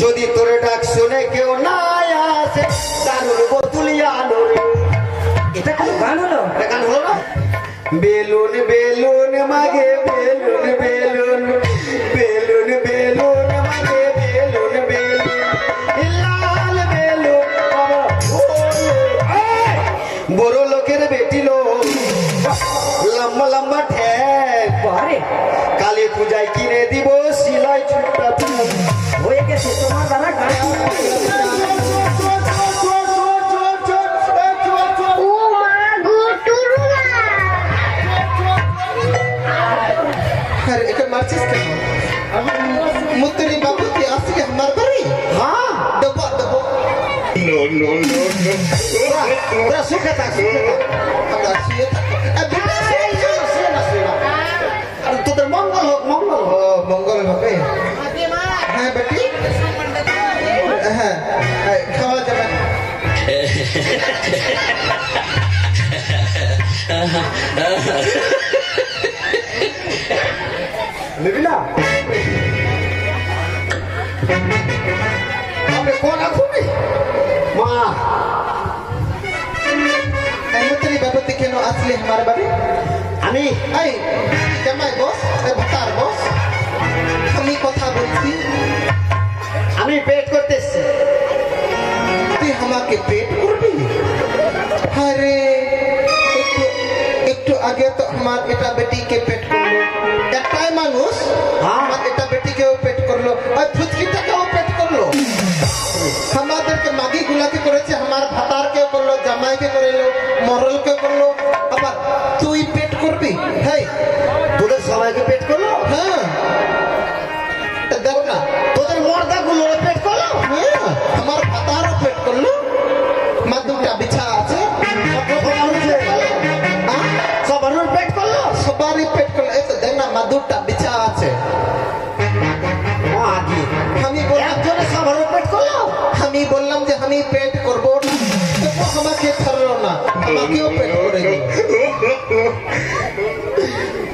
যদি তোর ডাক শুনে কেউ না আসে দারুর বোতলিয়া আলো রে। এটা কোন গান হলো? এটা গান হলো না? বেলুন বেলুন মাগে বেলুন বেলুন বেলুন বেলুন মাগে বেলুন বেলুন লাল বেলুন বড় লোকের বেটিলো লম্বা লম্বা ঠ্যাং বারে কালী পূজায় কিনে দিব সিলাই ছুটটা হয়ে গেছে তোমার দ্বারা গান। मार्चिस के मुत्तरी बाबू की असली हमार बरी हाँ डबो डबो नो नो नो नो पूरा सुखता हमरा सुए अब अरे तो तेरे मंगल हो मंगल हो गए हाँ बेटी हाँ खावा जमा लेविना अबे कौन आखुनी माँ मुत्तरी बाबू ती केनो असली हमार बरी আমি आई जमाई बॉस भतार बॉस हमी কথা বলছি আমি পেট করতেছি তুই আমাকে পেট করবি আরে একটু আগে তো আমার এটা বেটিকে পেট করলো একটাই মানুষ আমার এটা বেটিকেও পেট করলো আর ফুচকিটাকেও পেট করলো আমাদেরকে মাগি গুলাকে করেছে আমার ভাতারকে করলো জামাইকে করলো মরলকে করলো আবার তুই পেট করবি হ্যাঁ তোদের সবাইকে পেট করলো হ্যাঁ দেখ না তোদের মর্দা গুলো পেট করলো হ্যাঁ আমার ভাতারও পেট করলো আমার দুটা বিছা আছে সবার পেট করলো সবারই পেট করলো এই তো দেখ না আমার দুটা বিছা আছে আমি একজনে সবার পেট করলো আমি বললাম যে আমি পেট করবো তবু আমাকে ছাড়লো না আমাকেও পেট করে দিল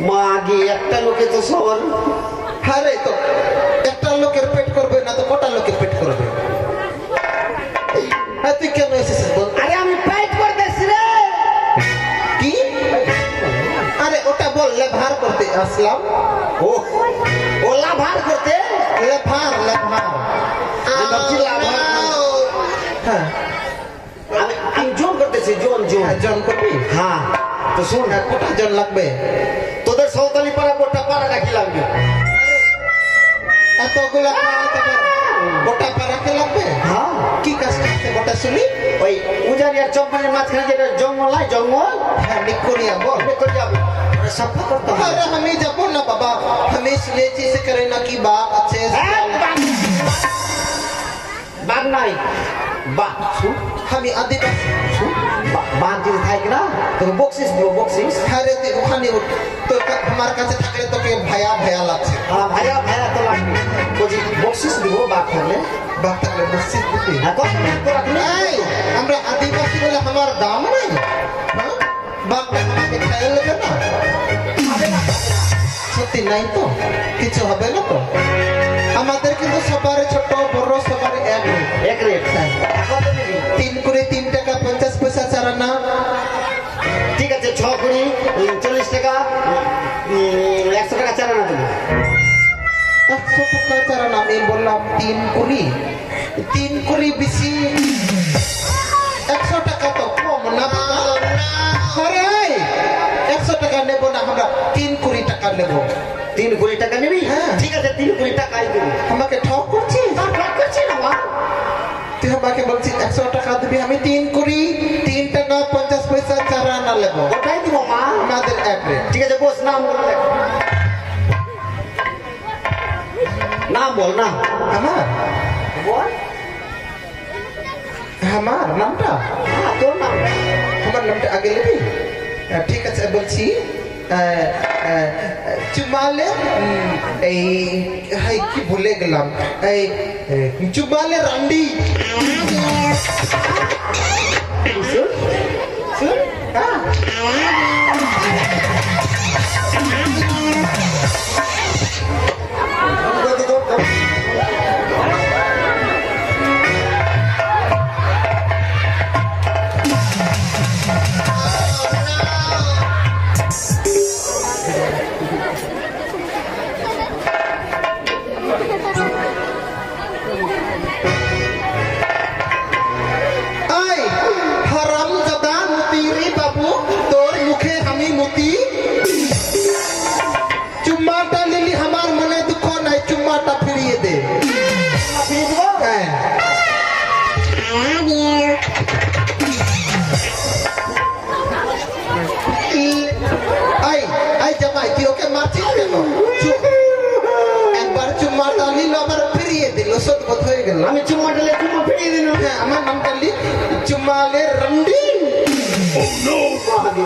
মা আগে একটা লোকে তো সবার আরে তো একটা লোকের পেট করবে না তো কটা লোকের পেট করবে হ্যাঁ তুই কেন এসেছিস বল আরে আমি পেট করতেছি রে কি আরে ওটা বল লেভার করতে আসলাম ও ওলা ভার করতে লেভার লেভার ভাবছি লাভার। হ্যাঁ আমি জোন করতেছি জোন জোন জন করবি হ্যাঁ তো শোন কটা জন লাগবে তোদের সৌতালি পাড়া গোটা পাড়া ডাকি লাগবে এতগুলা গোটা পাড়াকে লাগবে হ্যাঁ কি কাজ করতে গোটা শুনি ওই উজানিয়ার চম্পানের মাঝখানে যেটা জঙ্গল নাই জঙ্গল হ্যাঁ নিকুরিয়া বল করে যাবে সাফা করতে হবে अरे हमें जाबो ना बाबा हमें सुनेची से करे ना कि बाप अच्छे से बाग নাই বাঘ শুন हमें आदिवासी বাঘ যদি থাকে না তোকে বক্সিস দিব বক্সিস अरे ते ওখানে তো আমার কাছে থাকলে তোকে ভায়া ভায়া লাগছে হ্যাঁ ভাইয়া ভাইয়া তো লাগবে বুঝি বক্সিস দিব বাঘ থাকলে বাপ থাকলে মসজিদ দিতে হ্যাঁ কত তো রাখলে এই আমরা আদিবাসী বলে আমার দাম নাই হ্যাঁ বাপটা আমাকে খাইয়ে লেগে না সত্যি নাই তো কিছু হবে না তো আমাদের কিন্তু সবার ছোট বড় সবার এক রেট কত নিবি 3 করে 3 টাকা 50 পয়সা চারানা ঠিক আছে 6 কুড়ি 40 টাকা 100 টাকা চারানা দেবো 100 টাকা চারানা আমি বললাম 3 কুড়ি বেশি 100 টাকা তো কম না আরে 100 টাকা নেব না আমরা 3 কুড়ি টাকা নেব 3 কুড়ি টাকা নিবি হ্যাঁ ঠিক আছে 3 কুড়ি টাকাই দেবো আমাকে ঠক করছিস ঠক করছি না মা তুই আমাকে বলছিস 100 টাকা দিবি আমি 3 কুড়ি 3 টাকা 50 পয়সা চারানা নেব ওটাই দিব মা আমাদের অ্যাড্রেস ঠিক আছে বস নাম বলে দেখ নাম বল না আমার বল আমার নামটা তোর নাম আমার নামটা আগে নেবি ঠিক আছে বলছি চুমালে এই হাই কি ভুলে গেলাম এই চুমালে রান্ডি শুন শুন হ্যাঁ লসত বোধ হয়ে গেল আমি চুম্মাটালে চুম্মা ফিরিয়ে দিলাম। হ্যাঁ আমার নামটা লি চুম্মালে রন্ডি চুম্মালে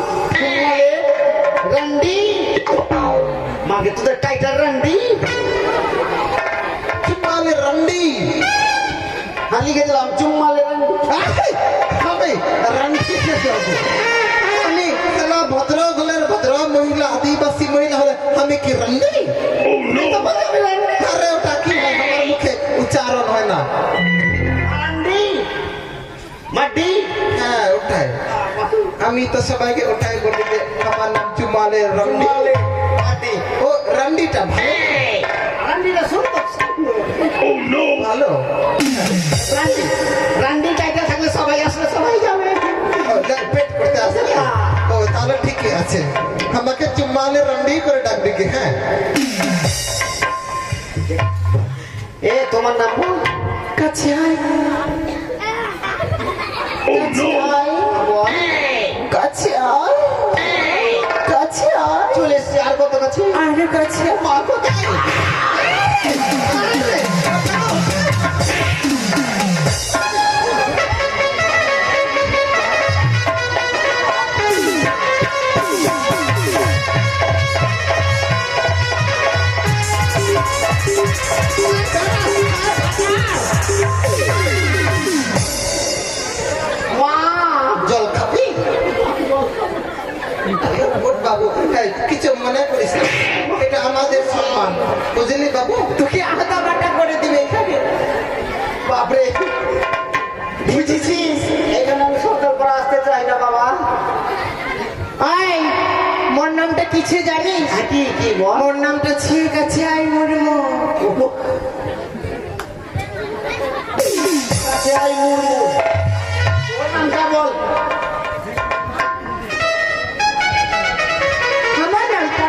রান্ডি মাকে তোদের টাইটার রান্ডি চুম্মালে রন্ডি হালি গেছিলাম চুম্মালে রান্ডি। আমি রন্ডি আমি সালা ভদ্র গলের ভদ্র মহিলা আদিবাসী মহিলা হলে আমি কি রন্ডি আরে ওটা কি হয় আমার মুখে উচ্চারণ হয় না রান্ডি মাটি হ্যাঁ ওটাই আমি তো সবাইকে ওটাই বলি যে আমার নাম চুমালে রন্ডি চুম্মালে মাটি ও রন্ডিটা ভালো রান্ডিটা সুন্দর ভালো রান্ডি রান্ডি টাইটার থাকলে সবাই আসলে সবাই যাবে। ও, পেট করতে আসে না? ও তাহলে ঠিকই আছে আমাকে চুম্মালে রন্ডি করে ডাকবি কি হ্যাঁ এ তোমার নাম বল। কাছে আয় বল। কাছে আয় কাছে আয় চলে এসছি আর কত কাছে আরে কাছে আয়। মা কোথায়? মা জল খাবি আরে ওঠ বাবু এই, কিছু মনে করিস না এটা আমাদের সম্মান বুঝলি বাবু তোকে আলাদা বাটা করে দিবে এখানে বাপরে বুঝেছিস এখানে আমি সরকার করে আসতে চাই না বাবা। আয় মোর নামটা কিছু জানিস কি কি বল মোর নামটা ছি কাছে আয় মুর্মু কাছে আই মুর্মু ওর নামটা বল। আমার নামটা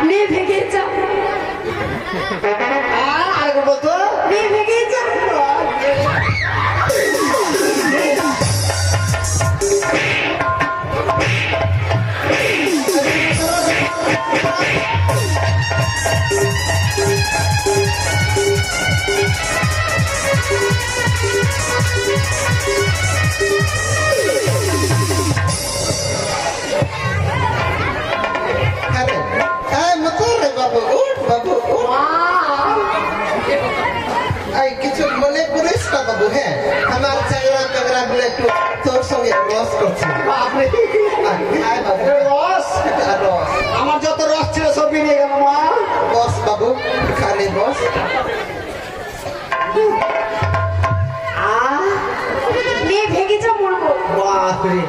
নে ভেগে যা আর বলতো নে ভেগে যা আরে এই মতো রে বাবু উঠ বাবু উঠ এই কিছু মনে করিস না বাবু হ্যাঁ আমার চ্যাংড়া প্যাংড়া গুলো একটু তোর সঙ্গে রস করছে বাপরে আয় বাবু রস আর রস আমার যত রস ছিল সব বেরিয়ে গেল মা। বস বাবু খালি বস নে ভেগে যা মুর্মু বাপরে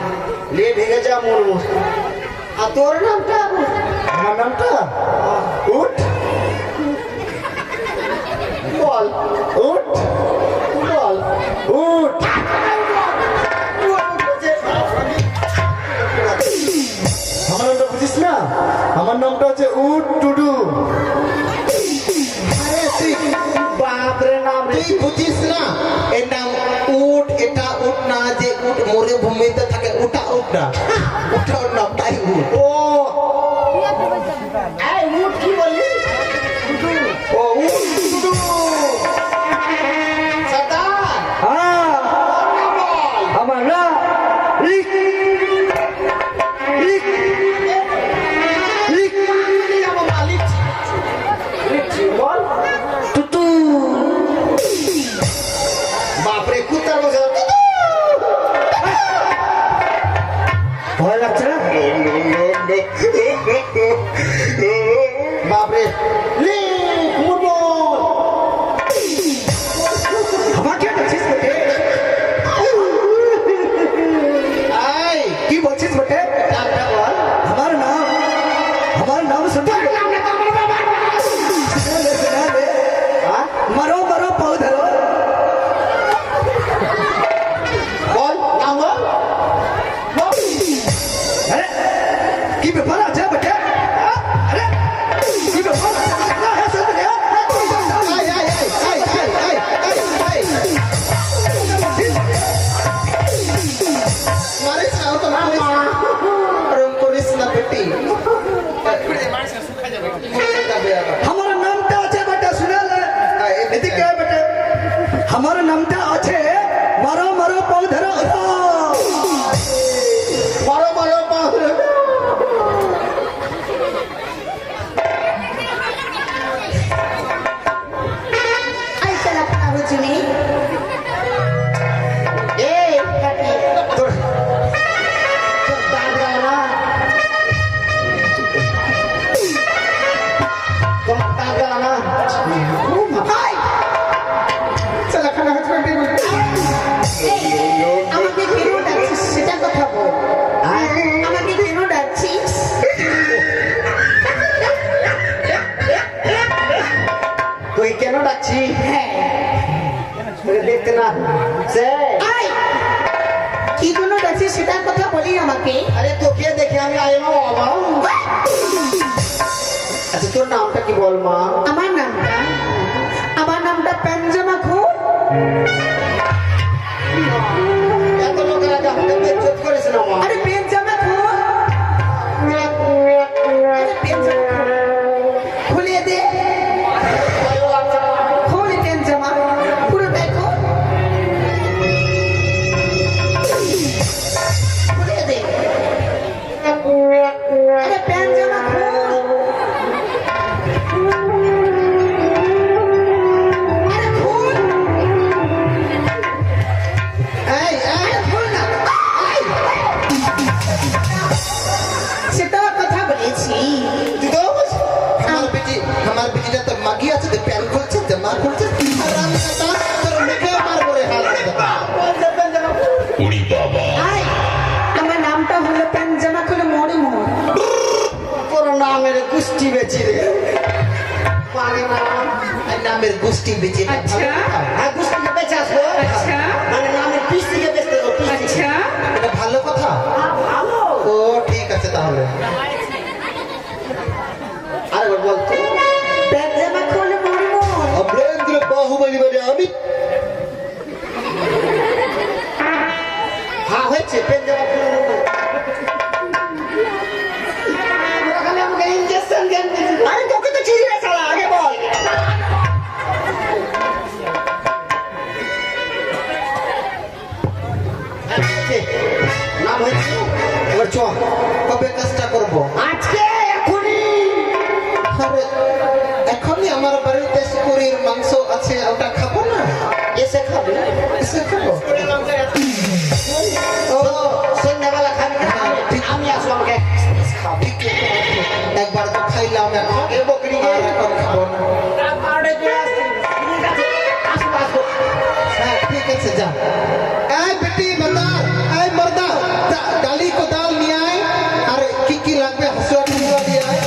লে ভেঙে যা মুর্মু। আর তোর নামটা আমার নামটা উঠ বল উঠ বল উঠ আমার নামটা বুঝিস না আমার নামটা হচ্ছে উঠ টুডু আরে তুই বাপরে নাম রে তুই বুঝিস না এর নাম উঠ এটা উঠ না যে উঠ মরুভূমিতে থাকে ওটা উঠ না ওটা ওর নামটাই উঠ ও এই উঠ কি বললি ও উঠ টুডু সর্দার আমার না লিখ লিখ লিখ আমার মালিক লিখছি বল টুটু বাপরে কুত্তার মতো ভয় লাগছে না জ্বালা না চলো খানা হাজবেন্ড আমাকে কেন ডাকছিস সেটা কথা বল। আমাকে কেন ডাকছিস? তুই কেন ডাকছি হ্যাঁ, তোকে দেখতে না সে আয়। কি জন্য ডাকছিস সেটার কথা বলি আমাকে। আরে তোকে দেখে আমি আইমা বাবা। আচ্ছা তোর নামটা কি বল মা? আমার নামটা পেনজামা খোর। এত লোকের আগে আমাকে বেজ্জত করেছে না মা। আরে পেনজামা খোর, আরে পেনজামা খোর। খুলে দে, খোল পেনজামা পুরো দেখো, খুলে দে। আরে পেনজামা খোল, আরে খোল, এই এই খোল না। সেটা কথা বলেছি। তুই তো আমার বেটিটা তো মাগি আছে তো প্যান খুলছে জামা খুলছে আর আমি কথা তোর মুখে মারবো রে হাল আয়, আমার নামটা হলো পেনজামা খোল মরমর। তোর নামের কুষ্টি বেচি রে পারে না। নামের গোষ্ঠী বেঁচে আচ্ছা। হ্যাঁ কুষ্টিকে বেচে আসবো। আচ্ছা। মানে নামের পিস্তিকে বেচতে হবে পিস্তি। আচ্ছা, এটা ভালো কথা। ভালো। ও ঠিক আছে তাহলে আরেকবার বলতো পেনজামা খোল মরমর। অমরেন্দ্র বাহুবলী মানে আমি হ্যাঁ হয়েছে পেন দেওয়া আমাকে ইঞ্জেকশন দেন। আরে তোকে তো চিনি না শালা, আগে বল। নাম হয়েছে এবার চ কবে কাজটা করবো আজকে এখনই। আরে এখনই আমার বাড়িতে শুকুরের মাংস আছে ওটা খাবো না এসে খাবে এসে খাবো ও সন্ধ্যাবেলা খাবি না? আমি আসবো আমাকে খাবি। একবার তো খাইলাম এখন এ বকরি আর এখন খাবো না হ্যাঁ ঠিক আছে যা এই বেটি মাতার এই মর্দা যা ডালি কোদাল নিয়ে আয় আর কি কি লাগবে হাসুয়া টুকুয়া দিয়ে আয়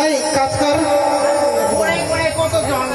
এই কাজ কর কত জন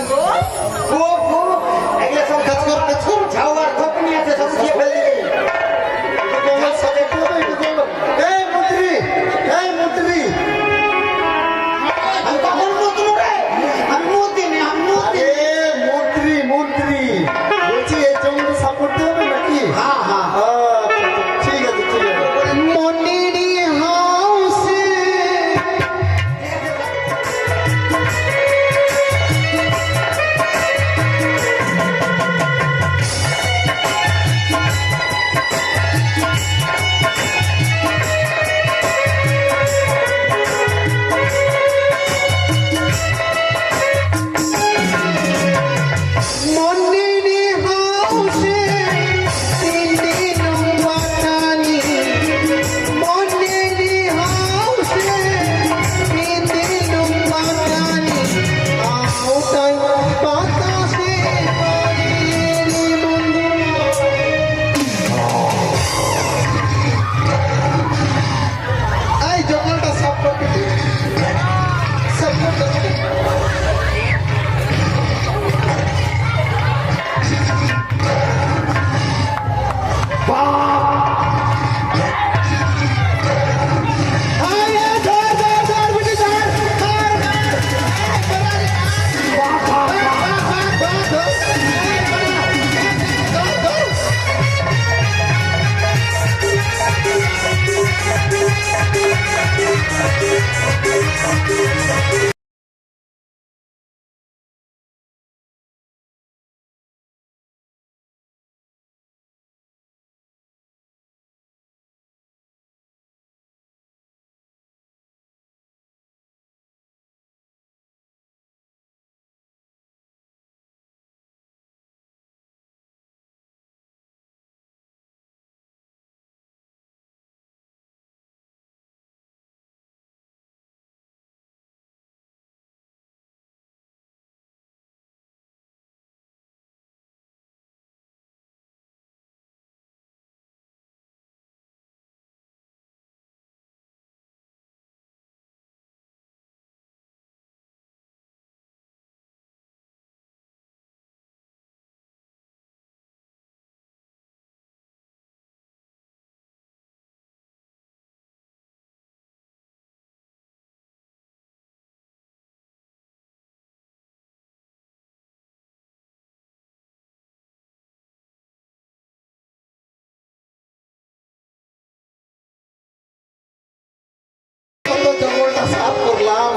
সাফ করলাম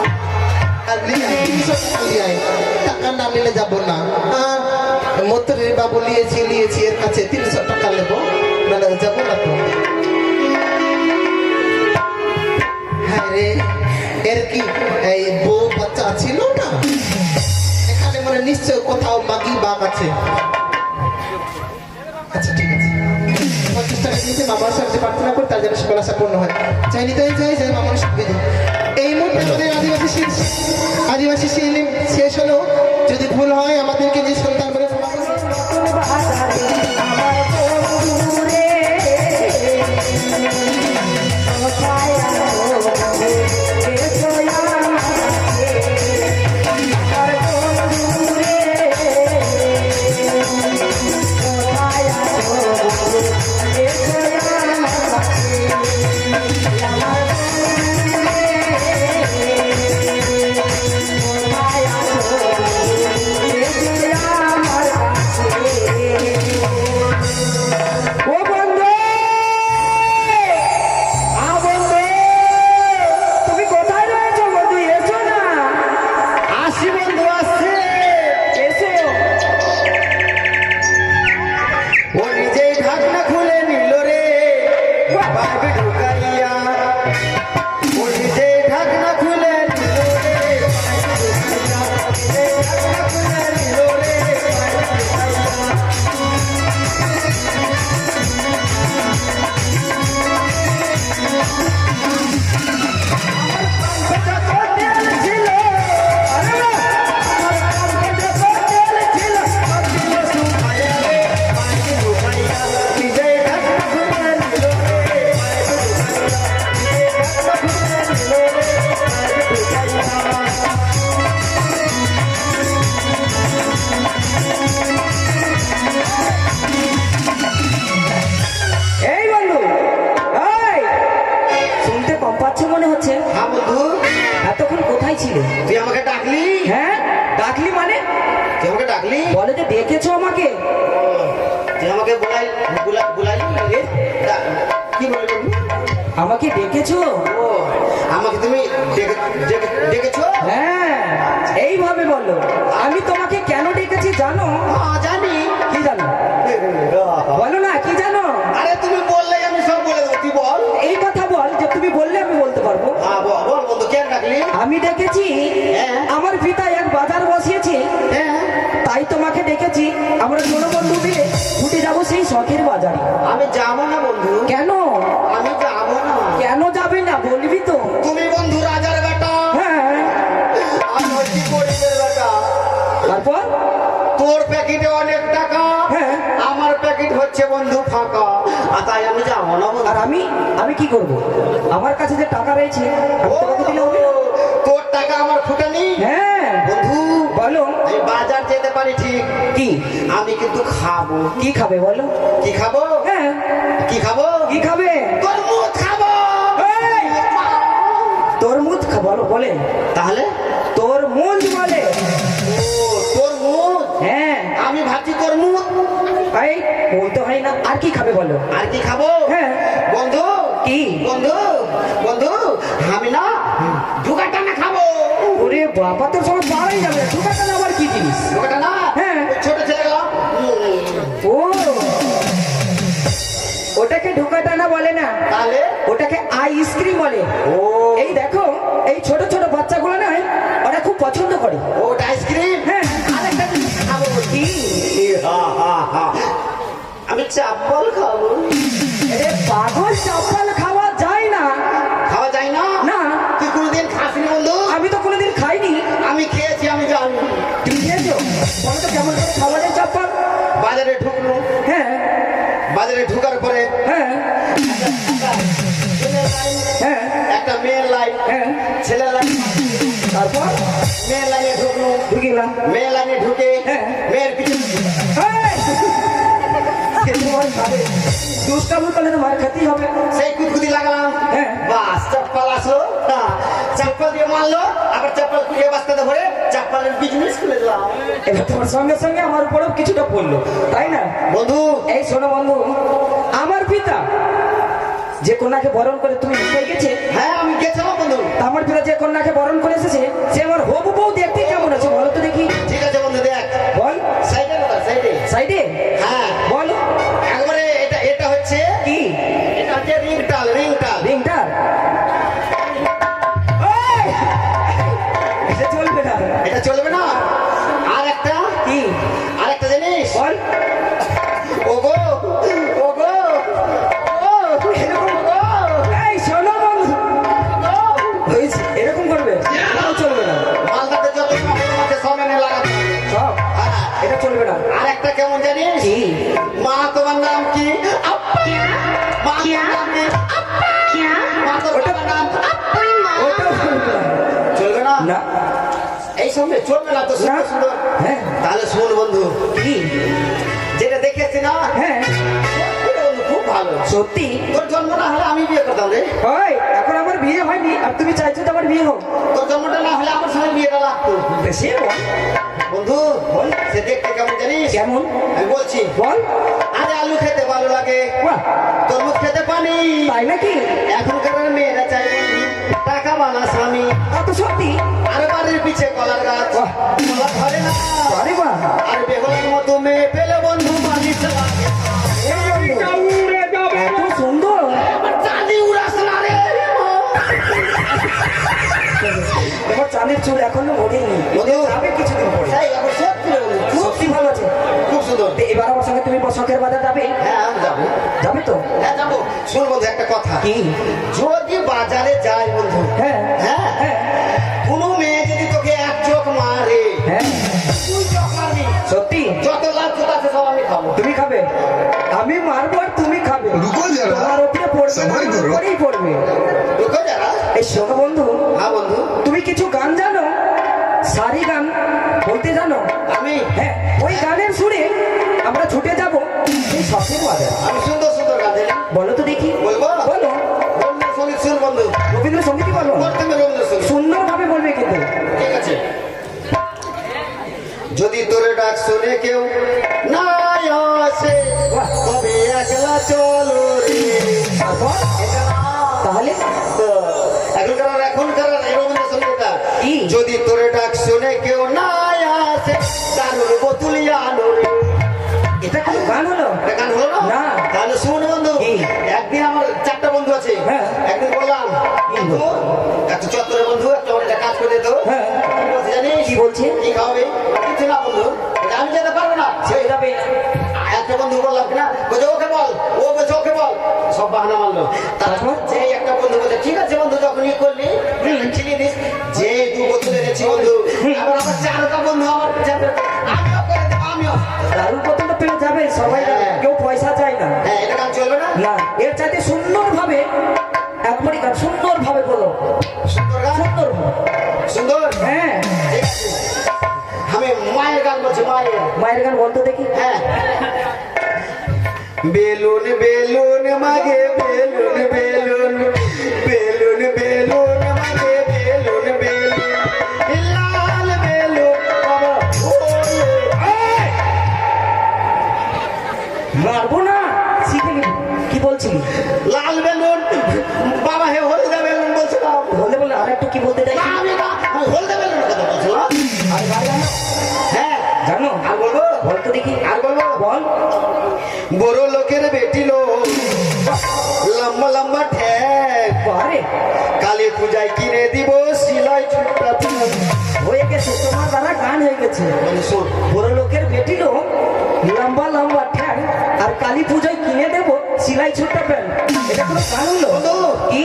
আর লিয়ে 300 টাকা লিয়ে টাকা না নিলে যাব না। আর মতরের বাবু লিয়েছি এর কাছে 300 টাকা নেব, না যাবো না তো। হ্যাঁ রে, এর কি এই বউ বাচ্চা ছিল না এখানে? মানে নিশ্চয় কোথাও মাগি বাঘ আছে। আচ্ছা ঠিক আছে, 50 টাকা দিয়েছে মামার সাথে প্রার্থনা করে তার যেন সকল আশা পূর্ণ হয়। চাইনি তাই যাই মামার সাথে দিই। এই মুহূর্তে আমাদের আদিবাসী শিল্প শেষ হলো। যদি ভুল হয় আমাদেরকে যে সন্তান বলে তুই আমাকে ডাকলি? হ্যাঁ ডাকলি মানে? তুই আমাকে ডাকলি? বলে যে ডেকেছো আমাকে। তুই আমাকে বুলাই কি বলে বলবি? আমাকে ডেকেছো? ও আমাকে তুমি ডেকেছো? হ্যাঁ এইভাবে বললো। আমি তোমাকে কেন ডেকেছি জানো? জানি। কি জানো? বলো না কি জানো? আরে তুমি বললে আমি সব বলে দেবো, তুই বল। এই কথা বল যে তুমি বললে আমি বলতে পারবো। বল বন্ধু, কেন ডাকলি? আমি ডেকেছি আমার পিতা এক বাজার বসিয়েছে, তাই তোমাকে ডেকেছি। আমরা কোনো বন্ধু মিলে ছুটে যাবো সেই শখের বাজারে। আমি যাবো না বন্ধু। কেন? আমি যাবো না। কেন যাবে না বলবি তো? তুমি বন্ধু রাজার বেটা, হ্যাঁ আমি হচ্ছি গরিবের বেটা। তারপর তোর প্যাকেটে অনেক টাকা, হ্যাঁ আমার প্যাকেট হচ্ছে বন্ধু ফাঁকা, আর তাই আমি যাবো না বন্ধু। আর আমি কি করব? আমার কাছে যে টাকা রয়েছে আমি তোমাকে দিলে হবে না? তোর টাকা আমার ফুটানি। হ্যাঁ বন্ধু বলো। আমি বাজার যেতে পারি ঠিক, কি আমি কিন্তু খাবো। কি খাবে বলো? কি খাবো? হ্যাঁ কি খাবো? কি খাবে? তরমুজ খাবো। এই! তরমুজ বলো বলে? তাহলে তরমুজ বলে? ও তরমুজ। হ্যাঁ আমি ভাবছি তরমুজ। ভাই বলতে হয় না। আর কি খাবে বলো? আর কি খাবো? হ্যাঁ বন্ধু। কি? বন্ধু আমি না ঢুকা টানা খাবো। ওরে বাবা তোর সব বাড়াই যাবে। ঢুকাটা না আবার কি জিনিস? ঢুকা টানা? হ্যাঁ ছোট ছেলেগুলো। ও ওটাকে ঢোকাটা না বলে না, তাহলে ওটাকে আইসক্রিম বলে। ও এই দেখো এই ছোট ছোট বাচ্চাগুলো না ওরা খুব পছন্দ করে। ওটা আইসক্রিম। হ্যাঁ আরেকটা জিনিস খাবো। কি? আমি চাপল খাবো। আরে পাগল, চাপাল খাওয়া যায় না। খাওয়া যায় না? না। তুই কোনোদিন খাসনি বন্ধু? আমি তো কোনোদিন খাইনি। আমি খেয়েছি, আমি জানি। তুমি খেয়েছো? বলো তো কেমন করে খাওয়া যায় চাপাল? বাজারে ঢুকলো। হ্যাঁ বাজারে ঢুকার পরে হ্যাঁ হ্যাঁ একটা মেয়ের লাইন, হ্যাঁ ছেলের লাইন। তারপর মেয়ের লাইনে ঢুকলো। ঢুকিলাম। মেয়ের লাইনে ঢুকে হ্যাঁ। মেয়ের পিছনে দুষ্টামি করলে তো মার খেতেই হবে। সেই কুদকুদি লাগালাম। হ্যাঁ। বাস চপ্পল আসলো, চপ্পল দিয়ে মারলো, আবার চপ্পল খুঁজে বাস্তাতে ভরে চপ্পলের বিজনেস খুলে দিলাম। এবার তোমার সঙ্গে সঙ্গে আমার উপরেও কিছুটা পড়লো, তাই না বন্ধু? এই শোনো বন্ধু, আমার পিতা যে কন্যাকে বরণ করে তুমি নিতে গেছে, হ্যাঁ আমি গেছিলাম বন্ধু। তা আমার পিতা যে কন্যাকে বরণ করে এসেছে সে আমার হবু বউ দেখতে কেমন আছে বলো তো দেখি। ঠিক আছে বন্ধু দেখ বল সাইডে কথা সাইডে সাইডে হ্যাঁ বল একবারে এটা এটা হচ্ছে কি এটা হচ্ছে রিংটাল রিংটাল রিংটার এটা চলবে না এটা চলবে না আর একটা কি আর একটা জিনিস বল ওগো ওগো এরকম এই শোনো বন্ধু হয়েছে এরকম করবে তাও চলবে না মালদাতে যত প্রবলেম আছে সব এনে লাগাতে হবে। সব হ্যাঁ এটা চলবে না আর একটা কেমন জানিস কি মা তোমার নাম কি আপ্পা মা তোমার নাম কি মা তোর বাবার নাম ওটাও চলবে না চলবে না না এই সঙ্গে চলবে না তো না সুন্দর সুন্দর হ্যাঁ তাহলে শুন বন্ধু কি যেটা দেখেছি না হ্যাঁ এটা বন্ধু খুব ভালো সত্যি তোর জন্ম না হলে আমি বিয়ে করতাম রে ওই এখন আমার বিয়ে হয়নি আর তুমি চাইছো তো আমার বিয়ে হোক তোর জন্মটা না হলে আমার সঙ্গে বিয়েটা লাগতো বেশি বল বন্ধু বল সে দেখতে কেমন জানিস কেমন আমি বলছি বল আরে আলু খেতে ভালো লাগে বাহ তরমুজ খেতে পানি তাই নাকি এখনকার মেয়েরা চাই টাকা বানা স্বামী তা তো সত্যি আর বাড়ির পিছে কলার গাছ বাহ। কলা ধরে না আরে বাহ আর বেহুলার মতো মেয়ে পেলে বন্ধু বাড়ি চালাবে এত সুন্দর চাঁদি উড়াস না রে এবার চাঁদের চুল এখনো ওঠেনি বন্ধু যাবে কিছুদিন পরে তাই এখন সত্যি রে বন্ধু, খুব সত্যি ভালো আছে খুব সুন্দর তো এবার আমার সঙ্গে তুমি বসকের বাজার যাবে হ্যাঁ আমি যাবো যাবে তো হ্যাঁ যাবো শুন বন্ধু একটা কথা কি যদি বাজারে যাই বন্ধু হ্যাঁ হ্যাঁ হ্যাঁ কোনো মেয়ে যদি তোকে এক চোখ মারে হ্যাঁ তুই চোখ মারবি সত্যি যত লাভ চোখ আছে সব আমি খাবো তুমি খাবে আমি মারবো আর তুমি খাবে रुको जरा তোমার উপরে পড়বে না, सबर আমার करो উপরেই পড়বে ঢুকো যারা এই শোনো বন্ধু হ্যাঁ বন্ধু তুমি কিছু গান জানো সারি গান বলতে জানো আমি হ্যাঁ ওই গানের সুরে আমরা ছুটে যাব এই শখের বাজার আমি সুন্দর সুন্দর গান জানি বলো তো দেখি বলবো? বলো রবীন্দ্রসঙ্গীত শুন বন্ধু রবীন্দ্রসঙ্গীতই বলো প্রথমে রবীন্দ্রসঙ্গীত সুন্দরভাবে বলবে কিন্তু ঠিক আছে যদি তোরে ডাক শুনে কেউ না আসে বাহ। তবে একলা চলো রে তারপর এটা না। তাহলে তো এখনকার এই রবীন্দ্রসঙ্গীতটা কি? যদি তোরে ডাক শুনে কেউ না আসে দারুর বোতুলিয়া আনো রে এটা কোনো গান হলো এটা গান হলো না না। তাহলে শুন বন্ধু কি? একদিন আমার চারটা বন্ধু আছে হ্যাঁ। একদিন বললাম কি বন্ধু একটা চত্বরে বন্ধু একটা আমার একটা কাজ করে দিত হ্যাঁ। কি বলছে জানিস কি বলছে? কি খাওয়াবে কিছু না বন্ধু এটা আমি যেতে পারবো না সে যাবে একটা বন্ধু বললাম কিনা বলছে ওকে বল ও বলছে ওকে বল সব বাহানা মানলো তারপর যে একটা বন্ধু বলছে ঠিক আছে বন্ধু যখন ইয়ে করলি ছিলিয়ে দিস যে দু বোতল এনেছি বন্ধু আবার আমার চারটা বন্ধু আমার যাবে আমিও করে দেবো আমিও দারুণ বোতলটা পেয়ে যাবে সবাই যাবে। হ্যাঁ। কেউ পয়সা চায় না হ্যাঁ এটা গান চলবে না না এর চাইতে সুন্দরভাবে একবারই গান সুন্দরভাবে বলো সুন্দর গান সুন্দরভাবে সুন্দর হ্যাঁ ঠিক আছে আমি মায়ের গান বলছি মায়ের মায়ের গান বলতো দেখি হ্যাঁ বেলুন বেলুন মাগে বেলুন বেলুন বেলুন বেলুন মাগে বেলুন বেলুন লাল বেলুন বাবা ওলে এই! মারবো না শিখে নিবি কি বলছিলি লাল বেলুন বাবা হে হলদে বেলুন বলছিলাম বলতে বললে আর একটু কি বলতে চাই না আমি না আমি হলদে বেলুনের কথা বলছিলাম আর গান জানো হ্যাঁ জানো আর বলবো বলতো দেখি আর বলবো বল বড় লোকের বেটি লো লম্বা লম্বা ঠ্যাং বারে কালী পূজায় কিনে দিব সিলাই ছোটটা হয়ে গেছে তোমার দ্বারা গান হয়ে গেছে বড় লোকের বেটিলো লম্বা লম্বা ঠ্যাং আর কালী পুজোয় কিনে দেবো সিলাই ছোট্ট প্যান্ট এটা কোনো গান হলো কি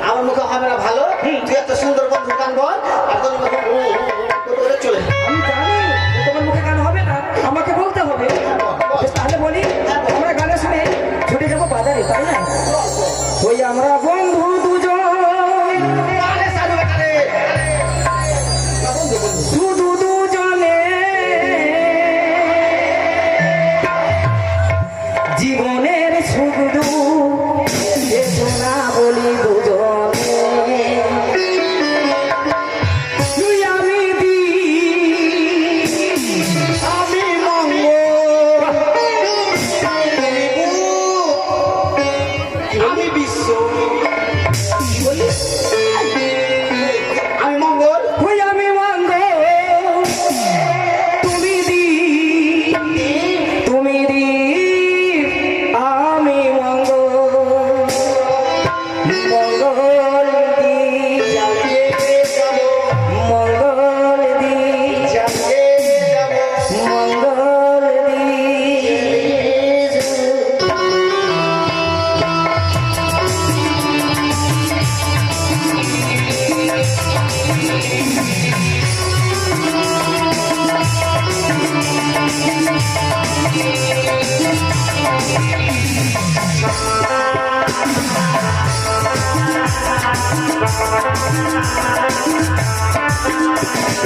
আমার মুখে হবে না ভালো তুই এত সুন্দর বন্ধু গান বল আর তোর মুখে করে চলে যা। আমি জানি তোমার মুখে গান হবে না আমাকে বলতে হবে বেশ, তাহলে বলি আমরা গানে শুনে ছুটে যাবো বাজারে তাই না ওই আমরা বন্ধু দুজন আরে সাধু বেটা রে। শুধু দুজনে জীবনের সুখ দুঃখ এসো না বলি দুজনে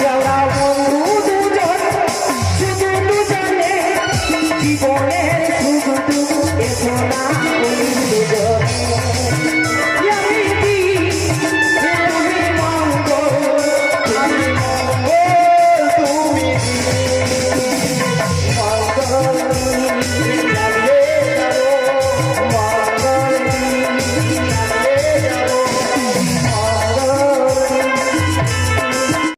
যাওরা বন্ধু দুজন শুধু দুজনে জীবনের সুখ দুঃখ এসো না বলি